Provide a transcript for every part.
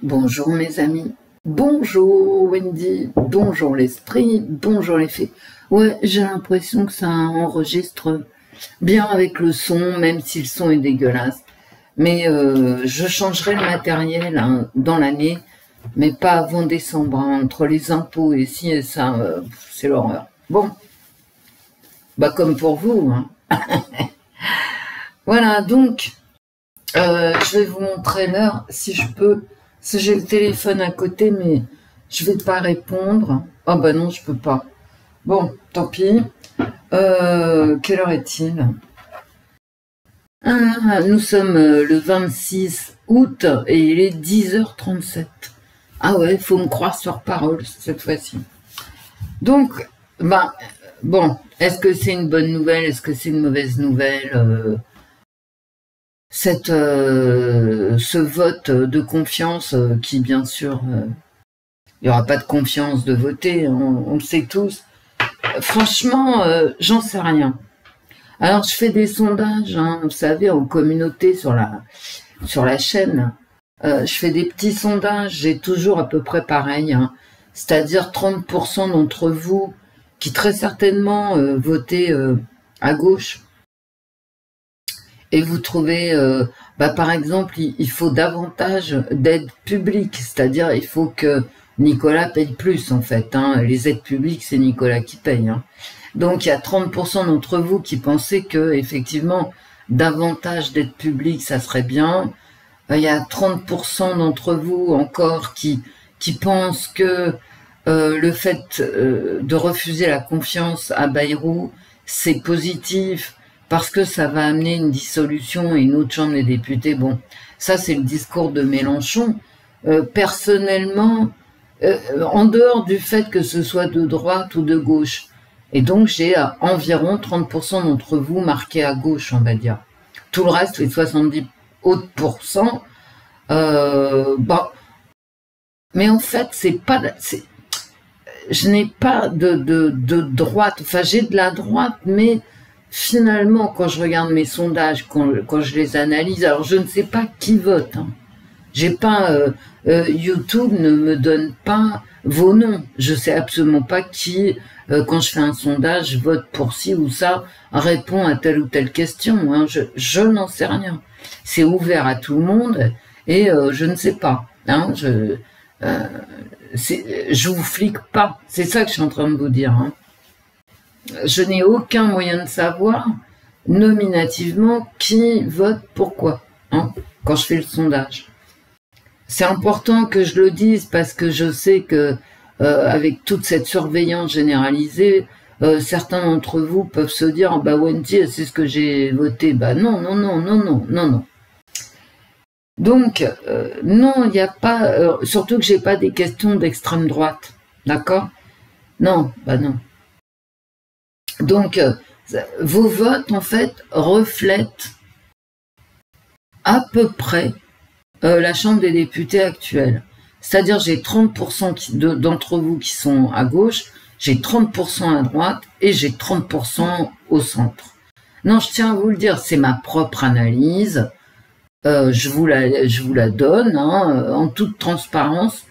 Bonjour mes amis, bonjour Wendy, bonjour l'esprit, bonjour les fées. Ouais, j'ai l'impression que ça enregistre bien avec le son, même si le son est dégueulasse. Mais je changerai le matériel hein, dans l'année, mais pas avant décembre. Hein. Entre les impôts et ci et ça, c'est l'horreur. Bon, bah comme pour vous. Hein. Voilà, donc, je vais vous montrer l'heure, si je peux. Si j'ai le téléphone à côté, mais je vais pas répondre. Ah bah non, je peux pas. Bon, tant pis. Quelle heure est-il? Nous sommes le 26 août et il est 10h37. Ah ouais, il faut me croire sur parole cette fois-ci. Donc, bah, bon, est-ce que c'est une bonne nouvelle? Est-ce que c'est une mauvaise nouvelle ce vote de confiance qui, bien sûr, il n'y aura pas de confiance de voter, on le sait tous. Franchement, j'en sais rien. Alors, je fais des sondages, hein, vous savez, en communauté sur la chaîne. Je fais des petits sondages, j'ai toujours à peu près pareil. Hein, c'est-à-dire 30% d'entre vous qui très certainement votez à gauche. Et vous trouvez, par exemple, il faut davantage d'aide publique, c'est-à-dire il faut que Nicolas paye plus en fait. Hein. Les aides publiques, c'est Nicolas qui paye. Hein. Donc il y a 30% d'entre vous qui pensaient que effectivement davantage d'aide publique, ça serait bien. Il y a 30% d'entre vous encore qui pensent que le fait de refuser la confiance à Bayrou, c'est positif. Parce que ça va amener une dissolution et une autre chambre des députés. Bon, ça c'est le discours de Mélenchon. Personnellement, en dehors du fait que ce soit de droite ou de gauche, et donc j'ai environ 30% d'entre vous marqués à gauche, on va dire. Tout le reste, les 70 autres pourcents, mais en fait, je n'ai pas de droite, enfin j'ai de la droite, mais finalement, quand je regarde mes sondages, quand je les analyse, alors je ne sais pas qui vote. Hein. J'ai pas YouTube ne me donne pas vos noms. Je sais absolument pas qui, quand je fais un sondage, vote pour ci ou ça, répond à telle ou telle question. Hein. Je n'en sais rien. C'est ouvert à tout le monde et je ne sais pas. Hein. Je vous flique pas. C'est ça que je suis en train de vous dire. Hein. Je n'ai aucun moyen de savoir nominativement qui vote pourquoi, hein, quand je fais le sondage. C'est important que je le dise parce que je sais que avec toute cette surveillance généralisée, certains d'entre vous peuvent se dire bah Wendy, c'est ce que j'ai voté. Bah non. Donc non, il n'y a pas, surtout que j'ai pas des questions d'extrême droite, d'accord? Non, bah non. Donc, vos votes, en fait, reflètent à peu près la Chambre des députés actuelle. C'est-à-dire, j'ai 30% d'entre vous qui sont à gauche, j'ai 30% à droite et j'ai 30% au centre. Non, je tiens à vous le dire, c'est ma propre analyse. Je vous la donne hein, en toute transparence.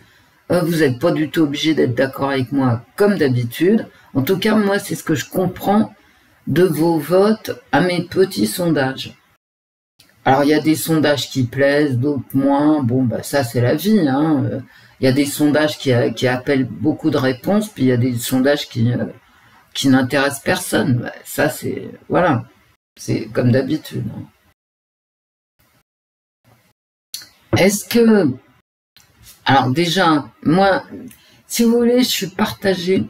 Vous n'êtes pas du tout obligé d'être d'accord avec moi, comme d'habitude. En tout cas, moi, c'est ce que je comprends de vos votes à mes petits sondages. Alors, il y a des sondages qui plaisent, d'autres moins. Bon, bah ça, c'est la vie. Hein. Il y a des sondages qui appellent beaucoup de réponses, puis il y a des sondages qui n'intéressent personne. Bah, ça, c'est... Voilà. C'est comme d'habitude. Hein. Est-ce que... Alors déjà, moi, si vous voulez, je suis partagée.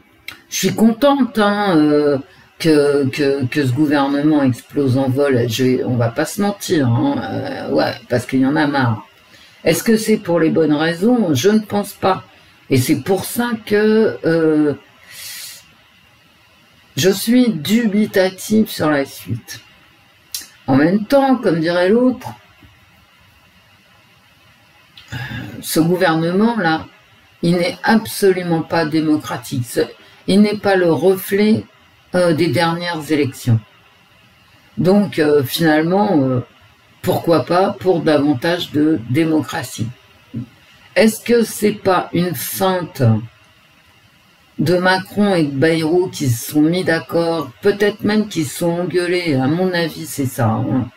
Je suis contente hein, que ce gouvernement explose en vol. On va pas se mentir, hein, ouais, parce qu'il y en a marre. Est-ce que c'est pour les bonnes raisons? Je ne pense pas. Et c'est pour ça que je suis dubitative sur la suite. En même temps, comme dirait l'autre, ce gouvernement-là, il n'est absolument pas démocratique. Il n'est pas le reflet des dernières élections. Donc, finalement, pourquoi pas pour davantage de démocratie. Est-ce que c'est pas une feinte de Macron et de Bayrou qui se sont mis d'accord, peut-être même qu'ils se sont engueulés, à mon avis c'est ça. Hein.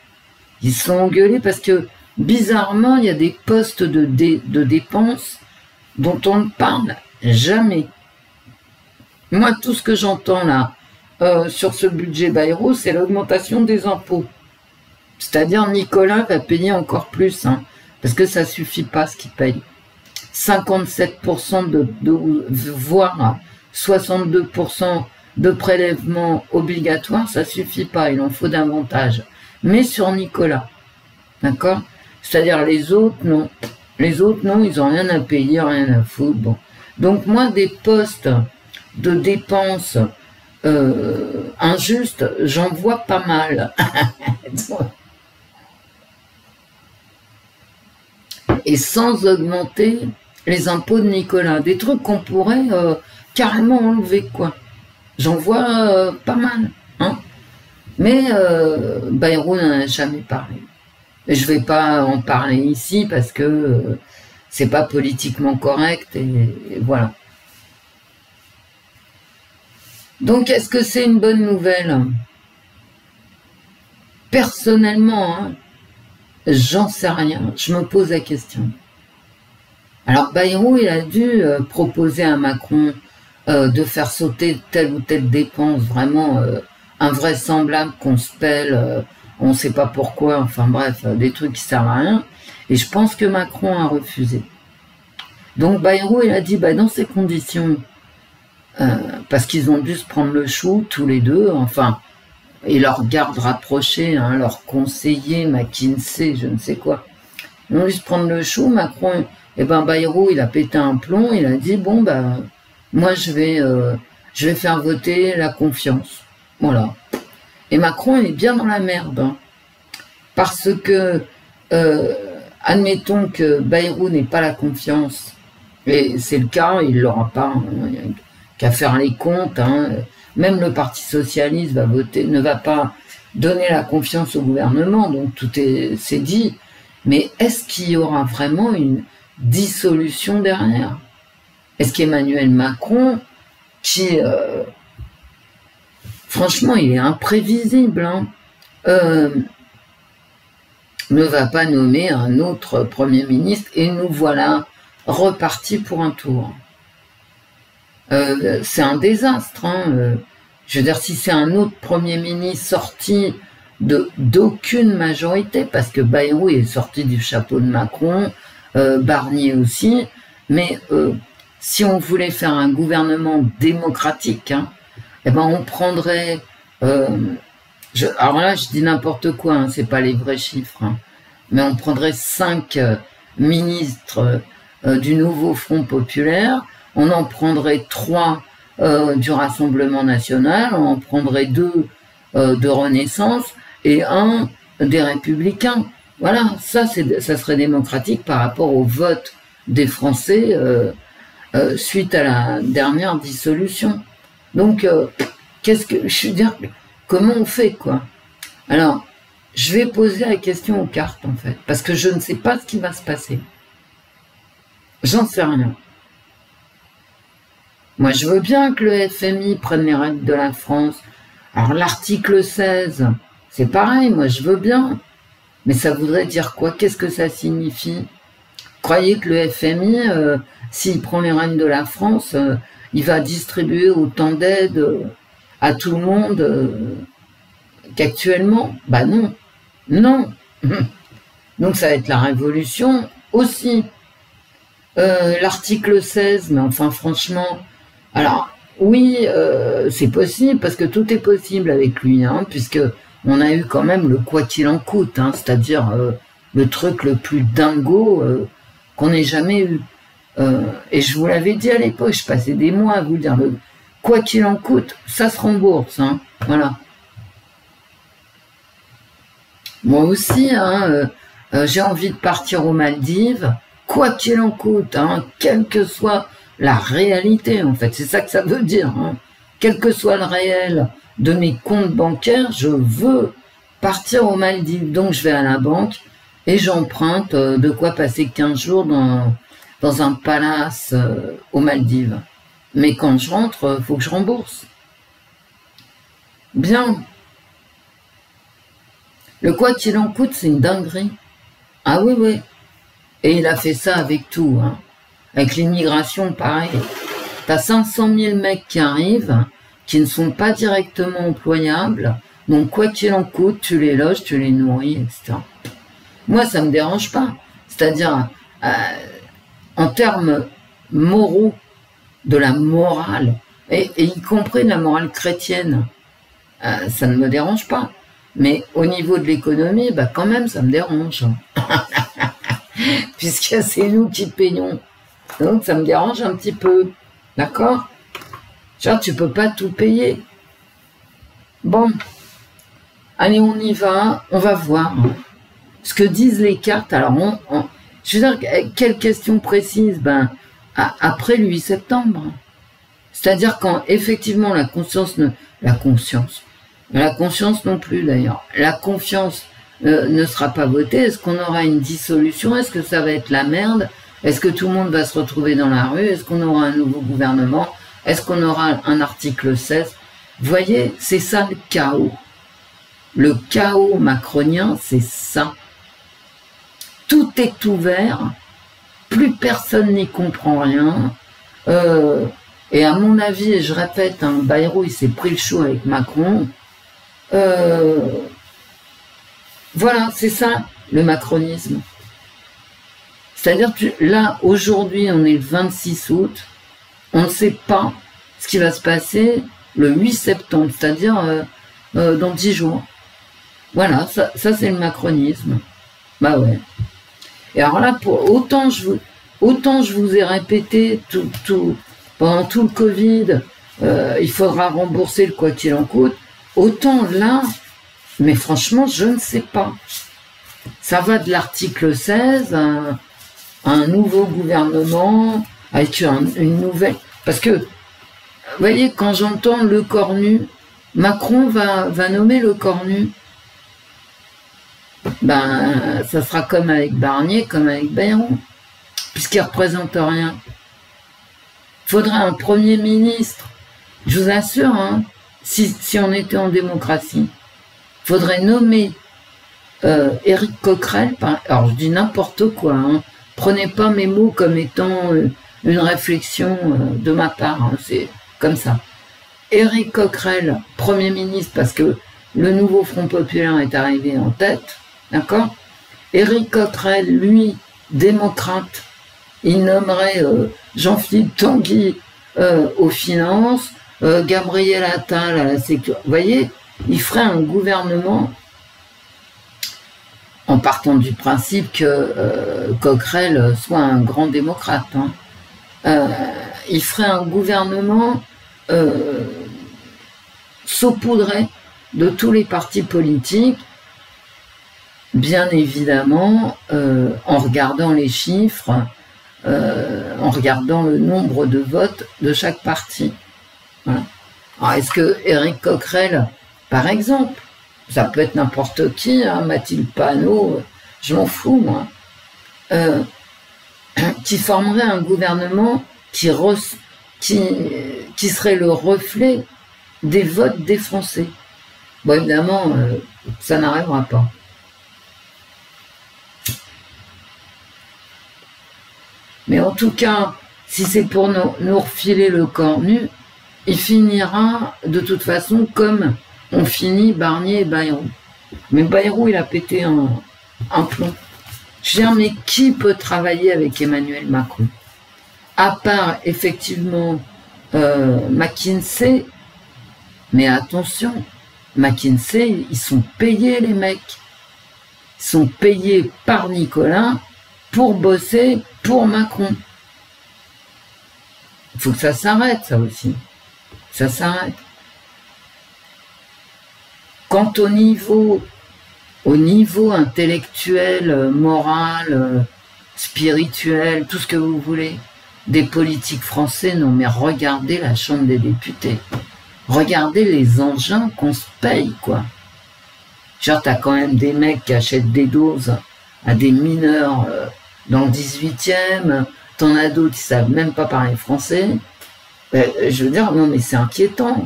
Ils se sont engueulés parce que bizarrement il y a des postes de dépenses dont on ne parle jamais. Moi tout ce que j'entends là sur ce budget Bayrou, c'est l'augmentation des impôts. C'est-à-dire Nicolas va payer encore plus, hein, parce que ça suffit pas ce qu'il paye. 57% voire 62% de prélèvements obligatoires, ça suffit pas, il en faut davantage. Mais sur Nicolas, d'accord? C'est-à-dire les autres, non. Les autres, non, ils ont rien à payer, rien à foutre. Bon. Donc moi, des postes de dépenses injustes, j'en vois pas mal. Et sans augmenter les impôts de Nicolas. Des trucs qu'on pourrait carrément enlever, quoi. J'en vois pas mal. Hein. Mais Bayrou n'en a jamais parlé. Et je vais pas en parler ici parce que c'est pas politiquement correct et voilà. Donc, est-ce que c'est une bonne nouvelle? Personnellement, hein, j'en sais rien. Je me pose la question. Alors, Bayrou, il a dû proposer à Macron de faire sauter telle ou telle dépense vraiment invraisemblable qu'on se pèle, on ne sait pas pourquoi, enfin bref, des trucs qui servent à rien. Et je pense que Macron a refusé. Donc, Bayrou, il a dit, bah, dans ces conditions, parce qu'ils ont dû se prendre le chou, tous les deux, enfin, et leur garde rapprochée, hein, leur conseiller, McKinsey, je ne sais quoi. Ils ont dû se prendre le chou, Macron, et ben Bayrou, il a pété un plomb, il a dit, bon, bah, moi, je vais faire voter la confiance. Voilà. Et Macron, il est bien dans la merde, hein, parce que, admettons que Bayrou n'ait pas la confiance, et c'est le cas, il l'aura pas, hein, qu'à faire les comptes, hein. Même le Parti Socialiste va voter, ne va pas donner la confiance au gouvernement, donc tout c'est dit. Mais est-ce qu'il y aura vraiment une dissolution derrière? Est-ce qu'Emmanuel Macron, qui, franchement, il est imprévisible, hein, ne va pas nommer un autre Premier ministre, et nous voilà repartis pour un tour. C'est un désastre. Hein. Je veux dire, si c'est un autre Premier ministre sorti d'aucune majorité, parce que Bayrou est sorti du chapeau de Macron, Barnier aussi, mais si on voulait faire un gouvernement démocratique, hein, eh ben on prendrait... alors là, je dis n'importe quoi, hein, c'est pas les vrais chiffres, hein, mais on prendrait 5 ministres du nouveau Front populaire, on en prendrait 3 du Rassemblement national, on en prendrait 2 de Renaissance et 1 des Républicains. Voilà, ça serait démocratique par rapport au vote des Français suite à la dernière dissolution. Donc, je veux dire, comment on fait, quoi? Alors, je vais poser la question aux cartes, en fait, parce que je ne sais pas ce qui va se passer. J'en sais rien. Moi, je veux bien que le FMI prenne les règles de la France. Alors, l'article 16, c'est pareil, moi, je veux bien. Mais ça voudrait dire quoi? Qu'est-ce que ça signifie? Croyez que le FMI, s'il prend les règles de la France, il va distribuer autant d'aide à tout le monde qu'actuellement? Bah non. Non. Donc, ça va être la révolution aussi. L'article 16, mais enfin, franchement... Alors, oui, c'est possible, parce que tout est possible avec lui, hein, puisque on a eu quand même le quoi qu'il en coûte, hein, c'est-à-dire le truc le plus dingo qu'on ait jamais eu. Et je vous l'avais dit à l'époque, je passais des mois à vous dire, le quoi qu'il en coûte, ça se rembourse, hein, voilà. Moi aussi, hein, j'ai envie de partir aux Maldives, quoi qu'il en coûte, hein, quelle que soit la réalité, en fait, c'est ça que ça veut dire, hein. Quel que soit le réel de mes comptes bancaires, je veux partir aux Maldives, donc je vais à la banque et j'emprunte de quoi passer 15 jours dans un palace aux Maldives. Mais quand je rentre, faut que je rembourse. Bien. Le quoi qu'il en coûte, c'est une dinguerie. Ah oui, oui. Et il a fait ça avec tout. Hein. Avec l'immigration, pareil. T'as 500 000 mecs qui arrivent, qui ne sont pas directement employables. Donc, quoi qu'il en coûte, tu les loges, tu les nourris, etc. Moi, ça me dérange pas. C'est-à-dire, en termes moraux, de la morale, et y compris de la morale chrétienne, ça ne me dérange pas. Mais au niveau de l'économie, bah quand même, ça me dérange. Puisque c'est nous qui payons. Donc, ça me dérange un petit peu. D'accord? Genre, tu peux pas tout payer. Bon. Allez, on y va. On va voir ce que disent les cartes. Alors, je veux dire, quelle question précise? Ben, après le 8 septembre. C'est-à-dire quand, effectivement, la conscience non plus, d'ailleurs. La confiance ne sera pas votée. Est-ce qu'on aura une dissolution? Est-ce que ça va être la merde? Est-ce que tout le monde va se retrouver dans la rue? Est-ce qu'on aura un nouveau gouvernement? Est-ce qu'on aura un article 16? Vous voyez, c'est ça le chaos. Le chaos macronien, c'est ça. Tout est ouvert, plus personne n'y comprend rien. Et à mon avis, et je répète, hein, Bayrou, il s'est pris le chaud avec Macron. Voilà, c'est ça, le macronisme. C'est-à-dire que là, aujourd'hui, on est le 26 août, on ne sait pas ce qui va se passer le 8 septembre, c'est-à-dire dans 10 jours. Voilà, ça c'est le macronisme. Bah ouais. Et alors là, autant je vous ai répété pendant tout le Covid, il faudra rembourser le quoi qu'il en coûte, autant là, mais franchement, je ne sais pas. Ça va de l'article 16 à un nouveau gouvernement, avec une nouvelle... Parce que, vous voyez, quand j'entends le cornu, Macron va nommer le cornu. Ben, ça sera comme avec Barnier, comme avec Bayrou, puisqu'il ne représente rien. Il faudrait un Premier ministre, je vous assure, hein, si on était en démocratie, il faudrait nommer Éric Coquerel, alors je dis n'importe quoi, hein, prenez pas mes mots comme étant une réflexion de ma part, hein, c'est comme ça. Éric Coquerel, Premier ministre, parce que le nouveau Front Populaire est arrivé en tête, d'accord? Éric Coquerel, lui, démocrate, il nommerait Jean-Philippe Tanguy aux finances, Gabriel Attal à la sécurité. Vous voyez, il ferait un gouvernement en partant du principe que Coquerel soit un grand démocrate. Hein. Il ferait un gouvernement saupoudré de tous les partis politiques, bien évidemment, en regardant les chiffres, en regardant le nombre de votes de chaque parti. Voilà. Alors, est-ce que Éric Coquerel, par exemple, ça peut être n'importe qui, hein, Mathilde Panot, je m'en fous, moi, qui formerait un gouvernement qui serait le reflet des votes des Français? Bon, évidemment, ça n'arrivera pas. Mais en tout cas, si c'est pour nous refiler le cornu, il finira de toute façon comme on finit Barnier et Bayrou. Mais Bayrou, il a pété un plomb. Je veux dire, mais qui peut travailler avec Emmanuel Macron? À part, effectivement, McKinsey. Mais attention, McKinsey, ils sont payés, les mecs. Ils sont payés par Nicolas pour bosser pour Macron. Il faut que ça s'arrête, ça aussi. Ça s'arrête. Quant au niveau intellectuel, moral, spirituel, tout ce que vous voulez, des politiques français, non mais regardez la Chambre des députés. Regardez les engins qu'on se paye, quoi. Genre, t'as quand même des mecs qui achètent des doses à des mineurs dans le 18e, t'en as d'autres qui savent même pas parler français. Je veux dire, non mais c'est inquiétant.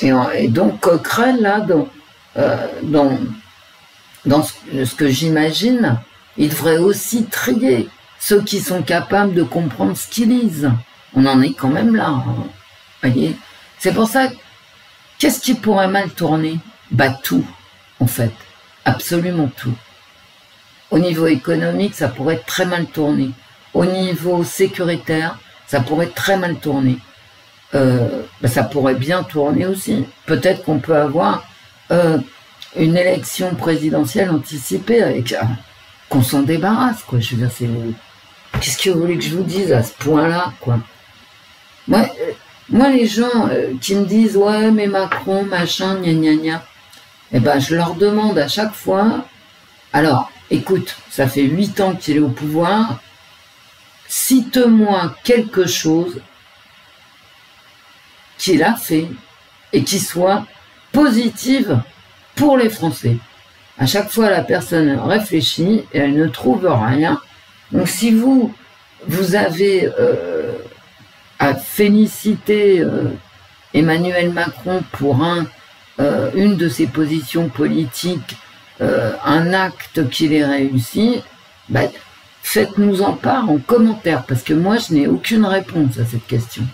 Hein. Et donc Coquerel, là, dans ce que j'imagine, il devrait aussi trier ceux qui sont capables de comprendre ce qu'ils lisent. On en est quand même là. Hein. Voyez, c'est pour ça, qu'est-ce qui pourrait mal tourner? Bah tout, en fait. Absolument tout. Au niveau économique, ça pourrait très mal tourner. Au niveau sécuritaire, ça pourrait très mal tourner. Ça pourrait bien tourner aussi. Peut-être qu'on peut avoir une élection présidentielle anticipée avec qu'on s'en débarrasse, quoi. Je veux dire, qu'est-ce que vous voulez que je vous dise à ce point-là, quoi. Moi, les gens qui me disent ouais, mais Macron, machin, gna gna gna, eh ben, je leur demande à chaque fois. Alors, écoute, ça fait 8 ans qu'il est au pouvoir. Cite-moi quelque chose qu'il a fait et qui soit positive pour les Français. À chaque fois, la personne réfléchit et elle ne trouve rien. Donc, si vous avez à féliciter Emmanuel Macron pour une de ses positions politiques, un acte qu'il ait réussi, bah, faites-nous en part en commentaire, parce que moi, je n'ai aucune réponse à cette question.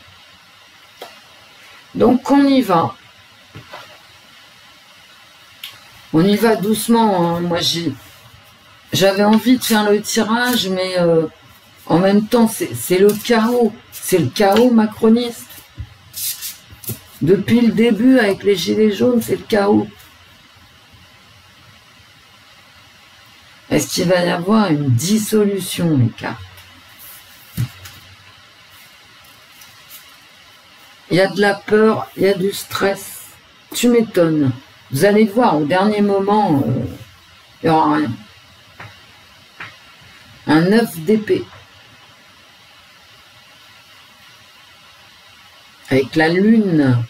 Donc, on y va. On y va doucement. Hein. Moi, j'avais envie de faire le tirage, mais en même temps, c'est le chaos. C'est le chaos macroniste. Depuis le début, avec les gilets jaunes, c'est le chaos. Est-ce qu'il va y avoir une dissolution, les cartes? Il y a de la peur, il y a du stress. Tu m'étonnes. Vous allez voir, au dernier moment, il n'y aura rien. Un 9 d'épée. Avec la lune.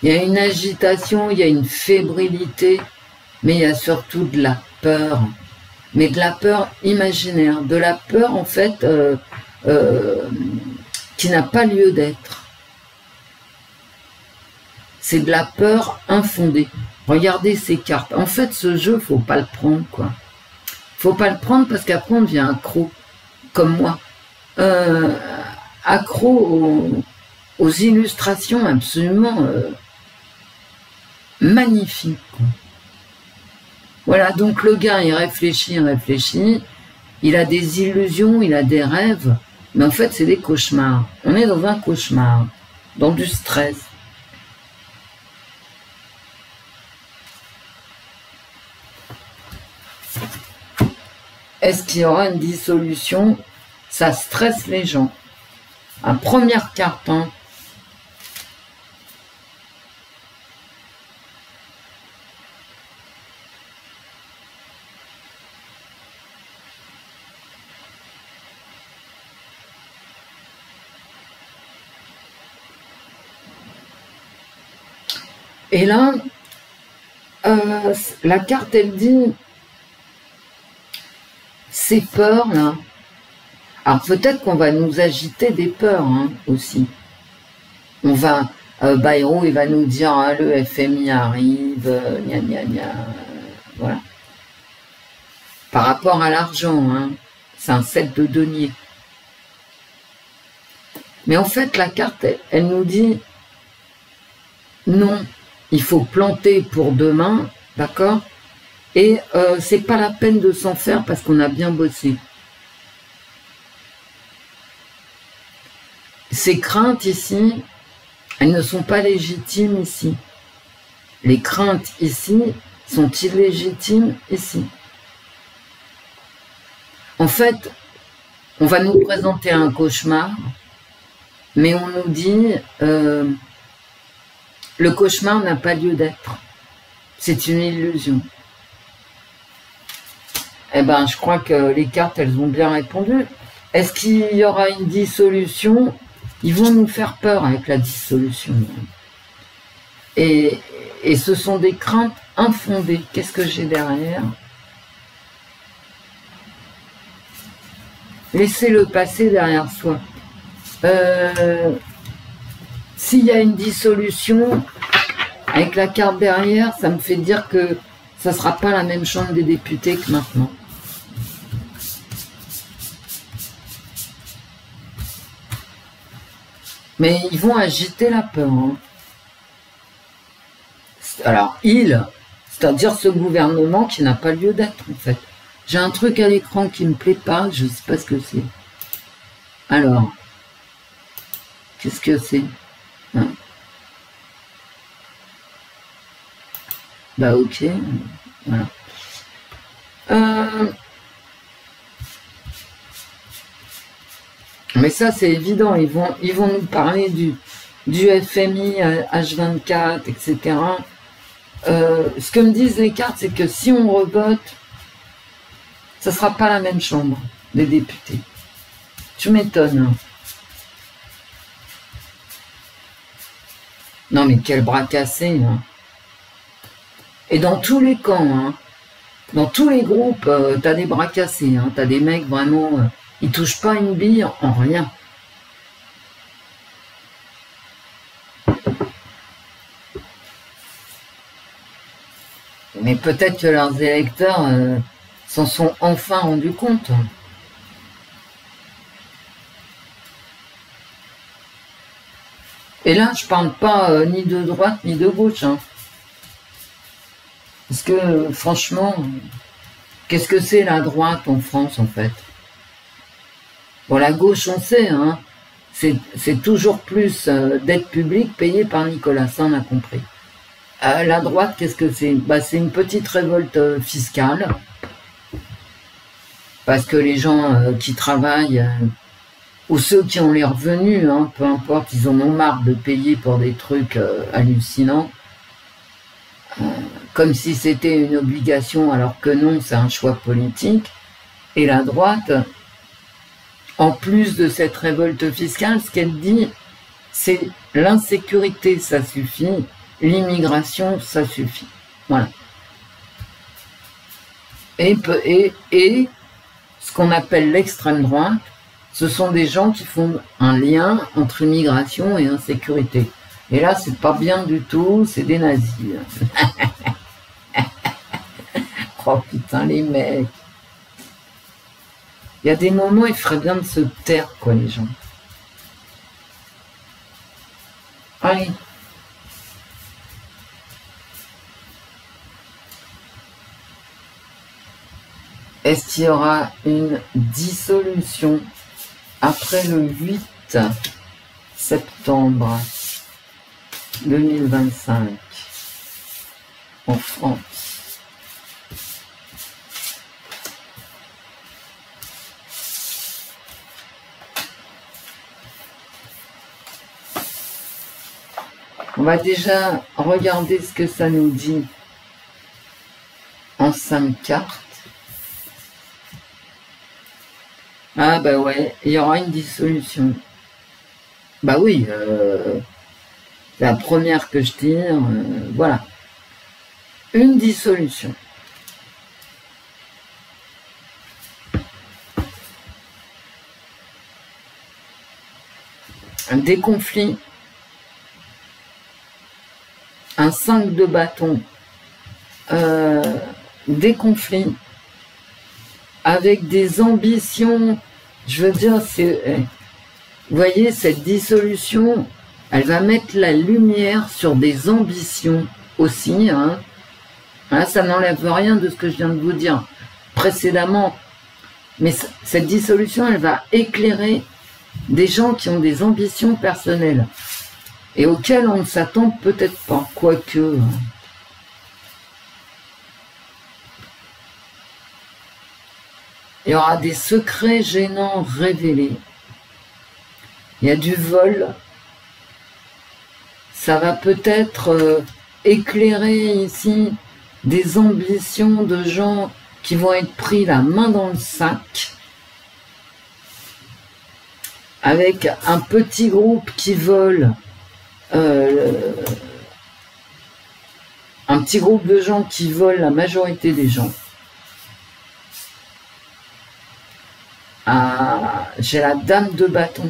Il y a une agitation, il y a une fébrilité, mais il y a surtout de la peur. Mais de la peur imaginaire, de la peur en fait qui n'a pas lieu d'être. C'est de la peur infondée. Regardez ces cartes. En fait, ce jeu, faut pas le prendre, quoi. Faut pas le prendre parce qu'après on devient accro, comme moi. Accro aux illustrations absolument magnifiques, quoi. Voilà, donc le gars, il réfléchit, il a des illusions, il a des rêves, mais en fait, c'est des cauchemars. On est dans un cauchemar, dans du stress. Est-ce qu'il y aura une dissolution? Ça stresse les gens. Un première carte, hein. Et là, la carte, elle dit, ces peurs, là, alors peut-être qu'on va nous agiter des peurs, hein, aussi. On va, Bayrou, il va nous dire, ah, le FMI arrive, gna gna gna, voilà. Par rapport à l'argent, hein, c'est un 7 de denier. Mais en fait, la carte, elle nous dit, non, il faut planter pour demain, d'accord? Et c'est pas la peine de s'en faire parce qu'on a bien bossé. Ces craintes ici, elles ne sont pas légitimes ici. Les craintes ici sont illégitimes ici. En fait, on va nous présenter un cauchemar, mais on nous dit le cauchemar n'a pas lieu d'être. C'est une illusion. Eh ben, je crois que les cartes, elles ont bien répondu. Est-ce qu'il y aura une dissolution? Ils vont nous faire peur avec la dissolution. Et ce sont des craintes infondées. Qu'est-ce que j'ai derrière? Laissez-le passer derrière soi. S'il y a une dissolution, avec la carte derrière, ça me fait dire que ça ne sera pas la même chambre des députés que maintenant. Mais ils vont agiter la peur. Hein. Alors, c'est-à-dire ce gouvernement qui n'a pas lieu d'être, en fait. J'ai un truc à l'écran qui me plaît pas, je ne sais pas ce que c'est. Alors, qu'est-ce que c'est? Hein? Bah ok, voilà. Mais ça c'est évident, ils vont nous parler du FMI, H24, etc. Ce que me disent les cartes, c'est que si on revote, ça ne sera pas la même chambre des députés. Tu m'étonnes. Hein. Non mais quel bras cassé. Hein. Et dans tous les camps, hein, dans tous les groupes, t'as des bras cassés. Hein, t'as des mecs vraiment, ils touchent pas une bille en rien. Mais peut-être que leurs électeurs s'en sont enfin rendus compte. Et là, je parle pas ni de droite ni de gauche. Hein. Parce que, franchement, qu'est-ce que c'est la droite en France, en fait? Bon, la gauche, on sait, hein. C'est toujours plus d'aide publique payée par Nicolas, ça on a compris. La droite, qu'est-ce que c'est? Bah, c'est une petite révolte fiscale. Parce que les gens qui travaillent, ou ceux qui ont les revenus, hein, peu importe, ils en ont marre de payer pour des trucs hallucinants. Comme si c'était une obligation, alors que non, c'est un choix politique. Et la droite, en plus de cette révolte fiscale, ce qu'elle dit, c'est l'insécurité, ça suffit, l'immigration, ça suffit. Voilà. Et ce qu'on appelle l'extrême droite, ce sont des gens qui font un lien entre immigration et insécurité. Et là, c'est pas bien du tout, c'est des nazis. Oh putain, les mecs. Il y a des moments, il ferait bien de se taire, quoi, les gens. Allez. Est-ce qu'il y aura une dissolution après le 8 septembre 2025 en France? On va déjà regarder ce que ça nous dit en 5 cartes. Ah bah ouais, il y aura une dissolution. Bah oui, c'est la première que je tire, voilà. Une dissolution. Des conflits. Un 5 de bâton. Des conflits. Avec des ambitions, je veux dire, vous voyez, cette dissolution, elle va mettre la lumière sur des ambitions aussi. Hein. Hein, ça n'enlève rien de ce que je viens de vous dire précédemment. Mais cette dissolution, elle va éclairer des gens qui ont des ambitions personnelles et auxquelles on ne s'attend peut-être pas, quoique... Il y aura des secrets gênants révélés. Il y a du vol. Ça va peut-être éclairer ici des ambitions de gens qui vont être pris la main dans le sac. Avec un petit groupe qui vole un petit groupe de gens qui volent la majorité des gens. Ah, j'ai la dame de bâton.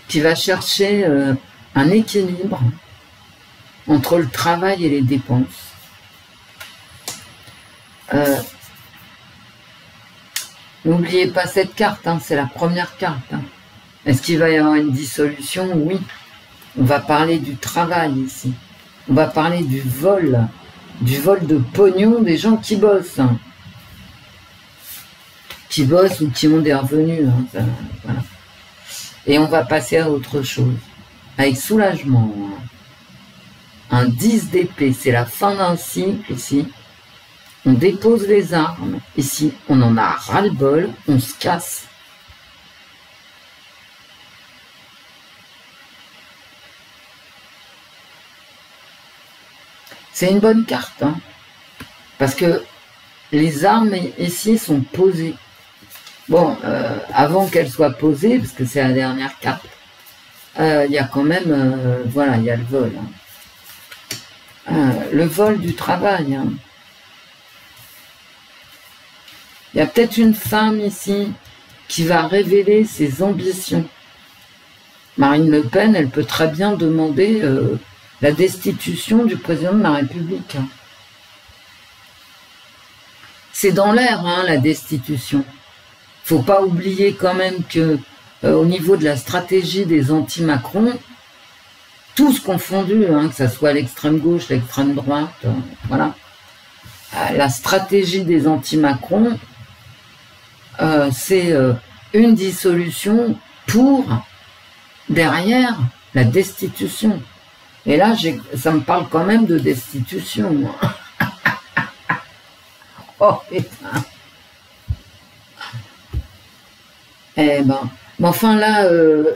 Qui va chercher un équilibre entre le travail et les dépenses. N'oubliez pas cette carte, hein, c'est la première carte. Hein. Est-ce qu'il va y avoir une dissolution? Oui. On va parler du travail ici. On va parler du vol de pognon des gens qui bossent. Hein. Qui bossent ou qui ont des revenus. Hein, ça, voilà. Et on va passer à autre chose. Avec soulagement. Hein. Un 10 d'épée, c'est la fin d'un cycle ici. On dépose les armes. Ici, on en a ras-le-bol. On se casse. C'est une bonne carte. Hein, parce que les armes ici sont posées. Bon, avant qu'elles soient posées, parce que c'est la dernière carte, il y a quand même... voilà, il y a le vol. Hein. Le vol du travail. Hein. Il y a peut-être une femme ici qui va révéler ses ambitions. Marine Le Pen, elle peut très bien demander la destitution du président de la République. Hein. C'est dans l'air, hein, la destitution. Faut pas oublier quand même que au niveau de la stratégie des anti-Macron, tous confondus, hein, que ce soit l'extrême gauche, l'extrême droite, voilà. La stratégie des anti-Macron, c'est une dissolution pour, derrière, la destitution. Et là, ça me parle quand même de destitution. Oh putain. Eh ben, mais enfin là,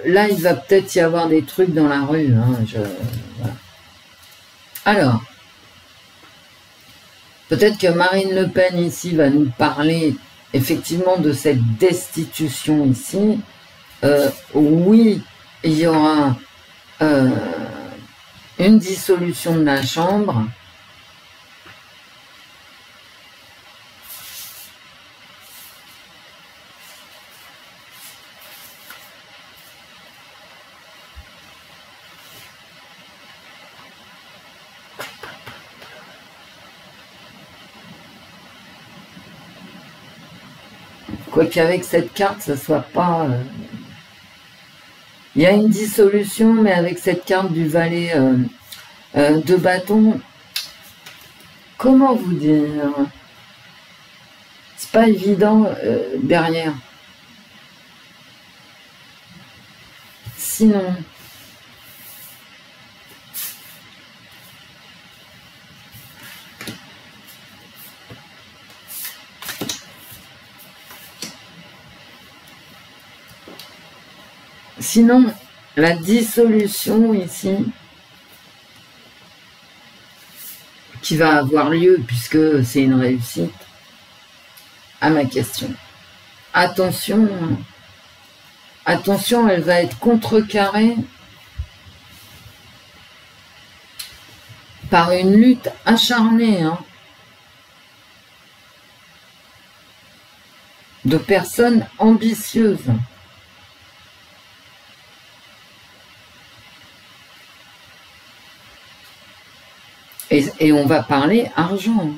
là, il va peut-être y avoir des trucs dans la rue. Hein, voilà. Alors, peut-être que Marine Le Pen ici va nous parler effectivement de cette destitution ici. Oui, il y aura une dissolution de la Chambre. Quoiqu'avec cette carte, ça soit pas... Il y a une dissolution, mais avec cette carte du valet de bâton, comment vous dire? C'est pas évident derrière. Sinon... Sinon, la dissolution ici, qui va avoir lieu puisque c'est une réussite, à ma question. Attention, attention, elle va être contrecarrée par une lutte acharnée hein, de personnes ambitieuses. Et on va parler argent.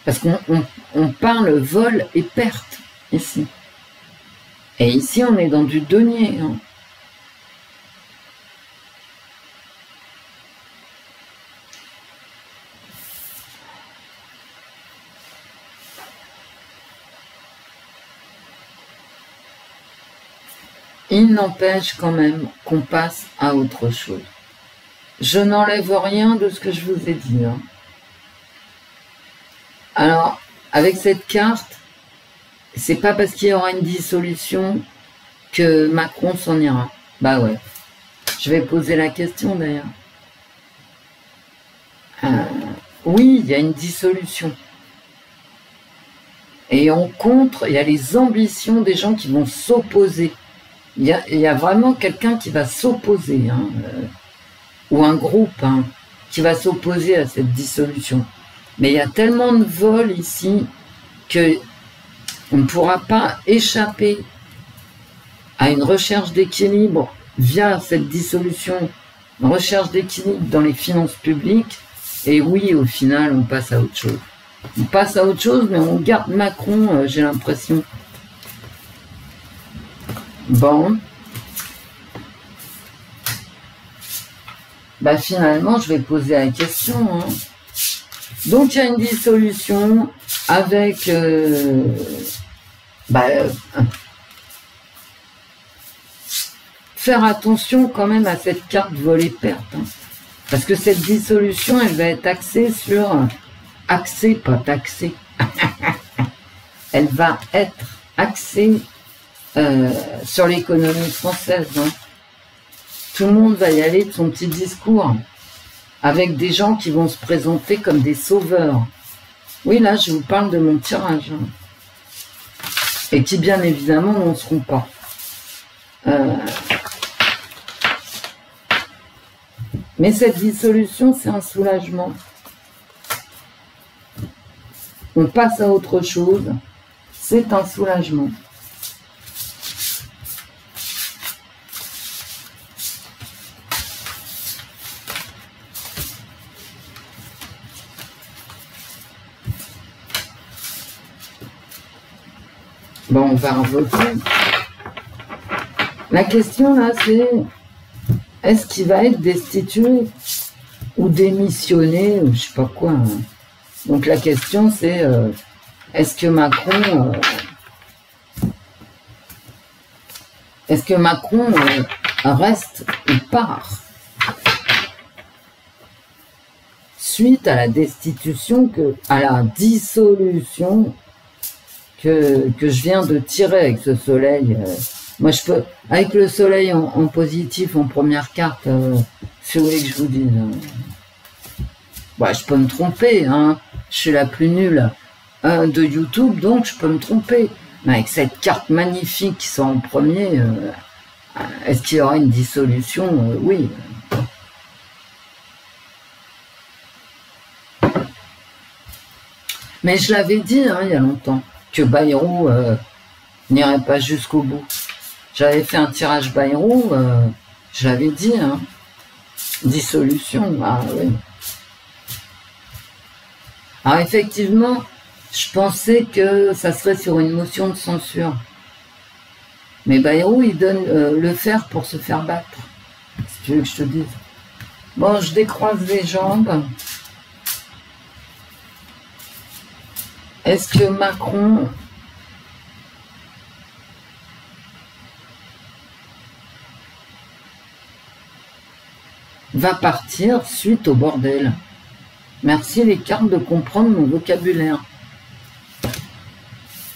Parce qu'on parle vol et perte, ici. Et ici, on est dans du denier. Hein. Il n'empêche quand même qu'on passe à autre chose. Je n'enlève rien de ce que je vous ai dit. Hein. Alors, avec cette carte, c'est pas parce qu'il y aura une dissolution que Macron s'en ira. Bah ouais. Je vais poser la question d'ailleurs. Oui, il y a une dissolution. Et en contre, il y a les ambitions des gens qui vont s'opposer. il y a vraiment quelqu'un qui va s'opposer, hein, ou un groupe hein, qui va s'opposer à cette dissolution. Mais il y a tellement de vols ici que on ne pourra pas échapper à une recherche d'équilibre via cette dissolution, une recherche d'équilibre dans les finances publiques. Et oui, au final, on passe à autre chose. On passe à autre chose, mais on garde Macron, j'ai l'impression. Bon. Bah finalement, je vais poser la question. Hein. Donc, il y a une dissolution avec... faire attention quand même à cette carte volée-perte. Hein. Parce que cette dissolution, elle va être axée sur... Axée, pas taxée. Elle va être axée sur l'économie française. Hein. Tout le monde va y aller de son petit discours, avec des gens qui vont se présenter comme des sauveurs. Oui, là, je vous parle de mon tirage. Hein. Et qui, bien évidemment, n'en seront pas. Mais cette dissolution, c'est un soulagement. On passe à autre chose. C'est un soulagement. Bon, on va revoter. La question là, c'est est-ce qu'il va être destitué ou démissionné ou je sais pas quoi. Hein. Donc la question c'est est-ce que Macron reste ou part suite à la destitution à la dissolution que je viens de tirer avec ce soleil. Moi, je peux, avec le soleil en positif, en première carte, si vous voulez que je vous dise. Ouais, je peux me tromper, hein. Je suis la plus nulle de YouTube, donc je peux me tromper. Mais avec cette carte magnifique qui sort en premier, est-ce qu'il y aura une dissolution? Oui. Mais je l'avais dit, hein, il y a longtemps, que Bayrou n'irait pas jusqu'au bout. J'avais fait un tirage Bayrou, je l'avais dit, hein. Dissolution, ah oui. Alors effectivement, je pensais que ça serait sur une motion de censure. Mais Bayrou, il donne le fer pour se faire battre. Si tu veux que je te dise. Bon, je décroise les jambes. Est-ce que Macron va partir suite au bordel? Merci les cartes de comprendre mon vocabulaire.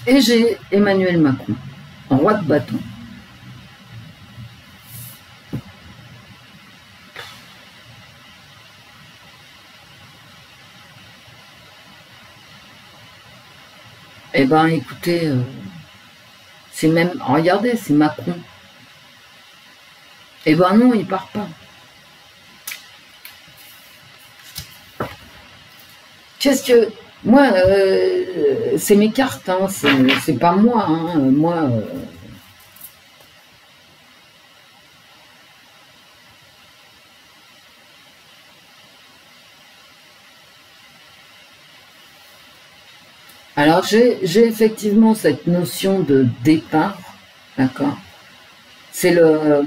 Et j'ai Emmanuel Macron, en roi de bâton. Eh ben, écoutez, c'est même... Regardez, c'est Macron. Eh ben non, il part pas. Qu'est-ce que... Moi, c'est mes cartes, hein, c'est pas moi. Hein, moi... Alors, j'ai effectivement cette notion de départ, d'accord? C'est le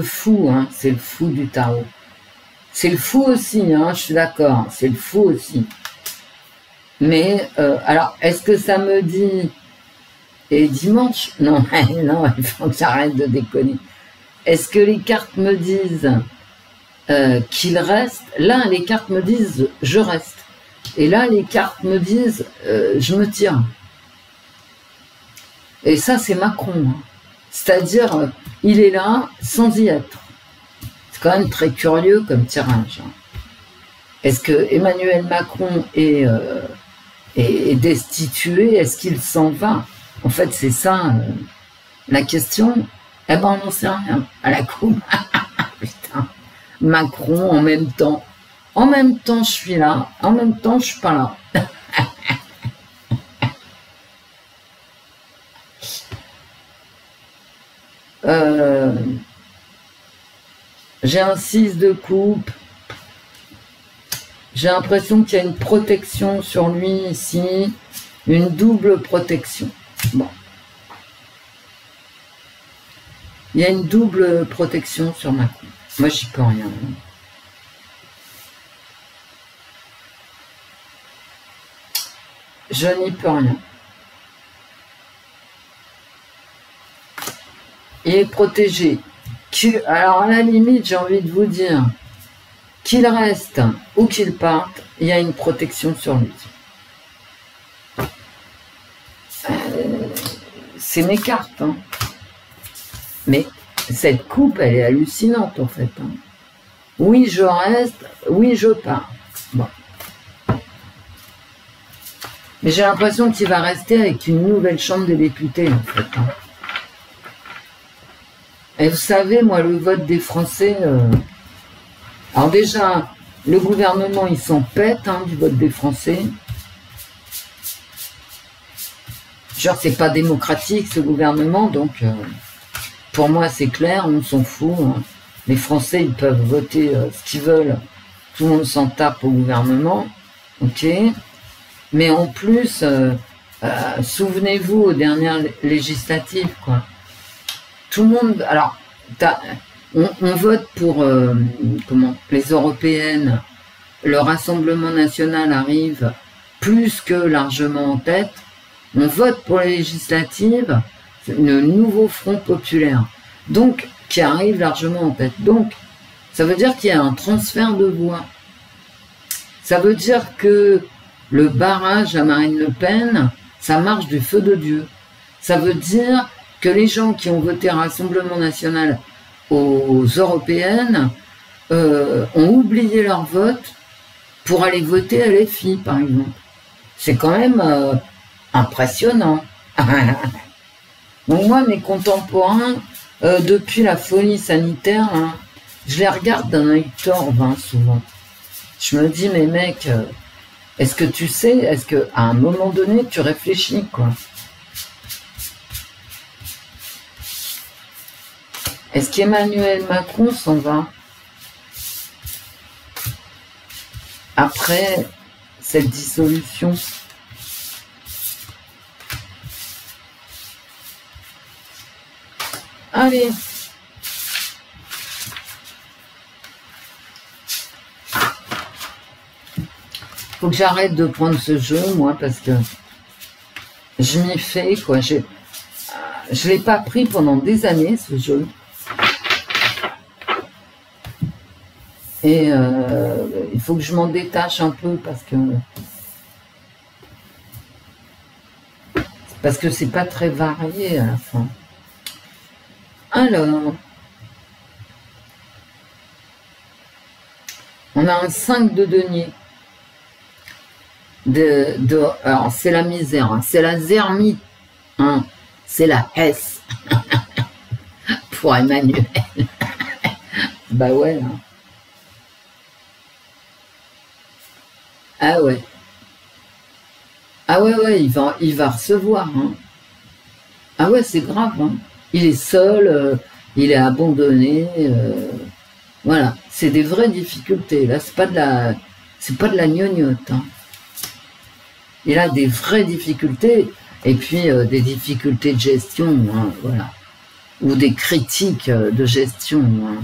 fou, hein, c'est le fou du tarot. C'est le fou aussi, hein, je suis d'accord, c'est le fou aussi. Mais, alors, est-ce que ça me dit... Et dimanche? Non, non, il faut que j'arrête de déconner. Est-ce que les cartes me disent qu'il reste? Là, les cartes me disent « je reste ». Et là, les cartes me disent je me tire. Et ça, c'est Macron. Hein. C'est-à-dire, il est là sans y être. C'est quand même très curieux comme tirage. Hein. Est-ce que Emmanuel Macron est destitué? Est-ce qu'il s'en va? En fait, c'est ça. La question, eh ben on n'en sait rien. À la coupe, putain, Macron en même temps. En même temps, je suis là. En même temps, je suis pas là. J'ai un 6 de coupe. J'ai l'impression qu'il y a une protection sur lui ici. Une double protection. Bon. Il y a une double protection sur ma coupe. Moi, j'y peux rien. Je n'y peux rien. Il est protégé. Alors, à la limite, j'ai envie de vous dire qu'il reste ou qu'il parte, il y a une protection sur lui. C'est mes cartes. Hein. Mais cette coupe, elle est hallucinante, en fait. Hein. Oui, je reste. Oui, je pars. Bon. Mais j'ai l'impression qu'il va rester avec une nouvelle chambre des députés, en fait. Hein. Et vous savez, moi, le vote des Français... Alors déjà, le gouvernement, il s'en pète hein, du vote des Français. Genre, c'est pas démocratique, ce gouvernement, donc... pour moi, c'est clair, on s'en fout. Hein. Les Français, ils peuvent voter ce qu'ils veulent. Tout le monde s'en tape au gouvernement. Ok. Mais en plus, souvenez-vous aux dernières législatives, quoi. Tout le monde... Alors, on vote pour les européennes. Le Rassemblement national arrive plus que largement en tête. On vote pour les législatives, le nouveau Front populaire, donc qui arrive largement en tête. Donc, ça veut dire qu'il y a un transfert de voix. Ça veut dire que le barrage à Marine Le Pen, ça marche du feu de Dieu. Ça veut dire que les gens qui ont voté Rassemblement national aux européennes ont oublié leur vote pour aller voter à LFI, par exemple. C'est quand même impressionnant. Donc moi, mes contemporains, depuis la folie sanitaire, hein, je les regarde d'un œil torve, hein, souvent. Je me dis, mais mec, est-ce que tu sais, est-ce qu'à un moment donné, tu réfléchis, quoi? Est-ce qu'Emmanuel Macron s'en va après cette dissolution? Allez. Faut que j'arrête de prendre ce jeu, moi, parce que je m'y fais, quoi. Je l'ai pas pris pendant des années, ce jeu. Et il faut que je m'en détache un peu, parce que c'est pas très varié à la fin. Alors, on a un 5 de denier. Alors, c'est la misère, hein, c'est la zermie, hein, c'est la S pour Emmanuel. Bah ouais. Hein. Ah ouais. Ah ouais, il va recevoir. Hein. Ah ouais, c'est grave. Hein. Il est seul, il est abandonné. Voilà, c'est des vraies difficultés. Là, c'est pas de la gnognotte. Hein. Il a des vraies difficultés, et puis des difficultés de gestion, hein, voilà. Ou des critiques de gestion. Hein.